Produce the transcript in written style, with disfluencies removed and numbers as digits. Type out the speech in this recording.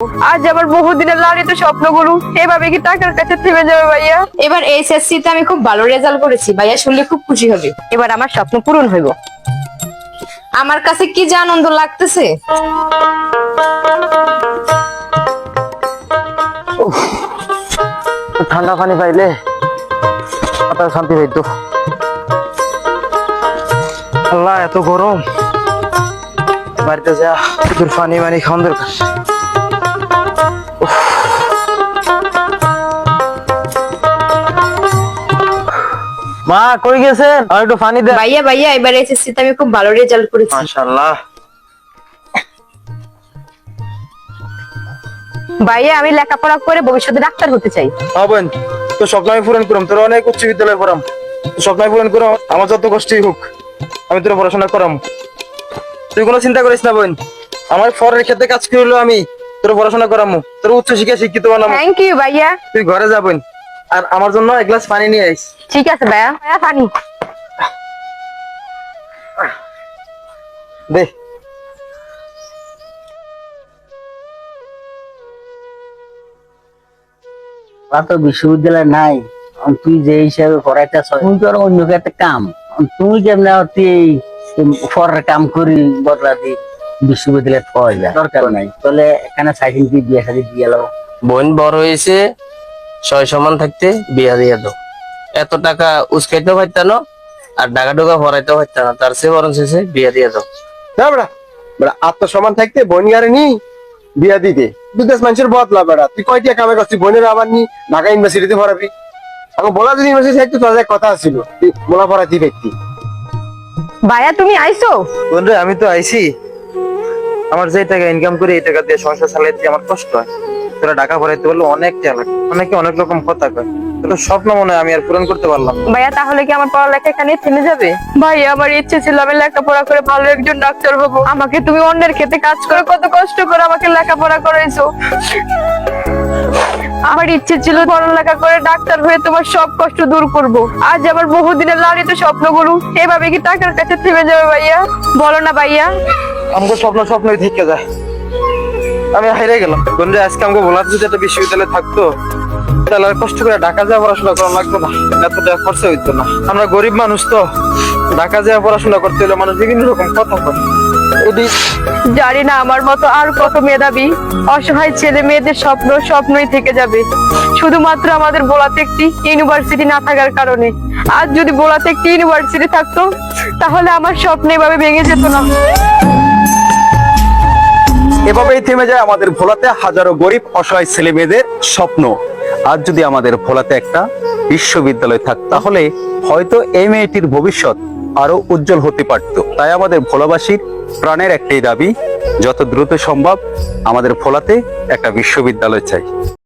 আজ আমার বহুদিনের লালিত স্বপ্নগুলো এভাবে কি টাকার কাছে থেমে যাবে ভাইয়া? এবার এইচএসসি তে আমি খুব ভালো রেজাল্ট করেছি, ভাইয়া শুনলে খুব খুশি হবে। এবার আমার স্বপ্ন পূরণ হইব। আমার কাছে কি যে আনন্দ লাগতেছে। ঠান্ডা পানি পাইলে মাথায় শান্তি পাইতো। আল্লাহ এত গরম, বাড়িতে যা শুধু পানি মানি খাওয়ান দরকার। মা কই গেছেন? আর একটু পানি দেন। ভাইয়া ভাইয়া এবার এইচএসসি তে আমি খুব ভালো রেজাল্ট করেছি। মাশাআল্লাহ। ভাইয়া আমি লেখাপড়া করে ভবিষ্যতে ডাক্তার হতে চাই। বোন তো স্বপ্ন আমি পূরণ করলাম, তোর অনেক উচ্চ বিদ্যালয়ে পড়াম, স্বপ্ন আমি পূরণ করো, আমার যত কষ্টই হোক আমি তোর পড়াশোনা করাম। তুই কোনো চিন্তা করিস না বোন, আমার ফরের ক্ষেত্রে কাজ করলো, আমি তোর পড়াশোনা করামু, তোর উচ্চ শিক্ষা শিক্ষিত বানাবো। থ্যাংক ইউ ভাইয়া। তুই ঘরে যা বোন, আর আমার জন্য এক গ্লাস পানি নিয়ে আইস। ঠিক আছে ভাইয়া। ভাইয়া পানি দে। তো বিশ্ববিদ্যালয় নাই, তুই যে হিসাবে পড়াইতেছ তুই তো অন্য একটা কাম, তুমি কেমনে পরের কাম করি বদলা দি বিশ্ববিদ্যালয়ে পাওয়া যায়, দরকার নাই। তাহলে এখানে সাইকেল দিয়ে বিয়ে শাদী দিয়ে এলো। বোন বড় হয়েছে, ছয় সমান থাকতে বিয়া দিয়ে দাও। এত টাকা উস্কাইতেও পারতা না, আর টাকা টোকা ভরাইতেও পারতা না, তার চেয়ে বরং শেষে বিয়া দিয়ে দাও। না বেড়া, বেড়া আত্মসম্মান থাকতে বোন গারে নি বিয়া দিতে বিদেশ মানুষের বদলা। বেড়া তুই কয়টা কামে করছিস, বোনের আবার নি ঢাকা ইউনিভার্সিটিতে পড়াবি। এখন বলা যদি ইউনিভার্সিটি থাকতো তাদের কথা ছিল, তুই বলা পড়াতি ব্যক্তি। ভাইয়া তুমি আইছো? বন্ধু আমি তো আইছি, আমার যে টাকা ইনকাম করি এই টাকা দিয়ে সংসার চালাইতে আমার কষ্ট হয়। তোরা টাকা ভরাইতে বললো অনেক টাকা, অনেকে অনেক রকম কথা কয়, তোর স্বপ্ন মনে হয় আমি আর পূরণ করতে পারলাম না। ভাইয়া তাহলে কি আমার পড়ালেখা এখানে থেমে যাবে? ভাইয়া আমার ইচ্ছে ছিল আমি লেখাপড়া করে ভালো একজন ডাক্তার হব। আমাকে তুমি অন্যের ক্ষেতে কাজ করে কত কষ্ট করে আমাকে লেখাপড়া করাইছো। আমার ইচ্ছে ছিল পড়ালেখা করে ডাক্তার হয়ে তোমার সব কষ্ট দূর করব। আজ আমার বহুদিনের লালিত স্বপ্নগুলো এভাবে কি টাকার কাছে থেমে যাবে ভাইয়া? বলো না ভাইয়া। আমাকে স্বপ্ন স্বপ্নই থেকে যায়, আমি হারিয়ে গেলাম। বন্ধু আজকে আমাকে বলা যদি একটা বিশ্ববিদ্যালয়ে থাকতো তাহলে আর কষ্ট করে ঢাকা যাওয়া পড়াশোনা করা লাগতো না, এত টাকা খরচা হইতো না। আমরা গরিব মানুষ তো, ঢাকা যাওয়া পড়াশোনা করতে হলে মানুষ বিভিন্ন রকম কথা বলে। জানি না আমার মতো আর কত মেধাবী অসহায় ছেলে মেয়েদের স্বপ্ন স্বপ্নই থেকে যাবে শুধুমাত্র আমাদের ভোলাতে একটি ইউনিভার্সিটি না থাকার কারণে। আজ যদি ভোলাতে একটি ইউনিভার্সিটি থাকতো তাহলে আমার স্বপ্ন এভাবে ভেঙে যেত না। এভাবেই থেমে যায় আমাদের ভোলাতে হাজারো গরিব অসহায় ছেলে মেয়েদের স্বপ্ন। আজ যদি আমাদের ভোলাতে একটা বিশ্ববিদ্যালয় থাকতো তাহলে হয়তো এই মেয়েটির ভবিষ্যৎ আরো উজ্জ্বল হতে পারত। তাই আমাদের ভোলাবাসীর প্রাণের একটাই দাবি, যত দ্রুত সম্ভব আমাদের ভোলাতে একটা বিশ্ববিদ্যালয় চাই।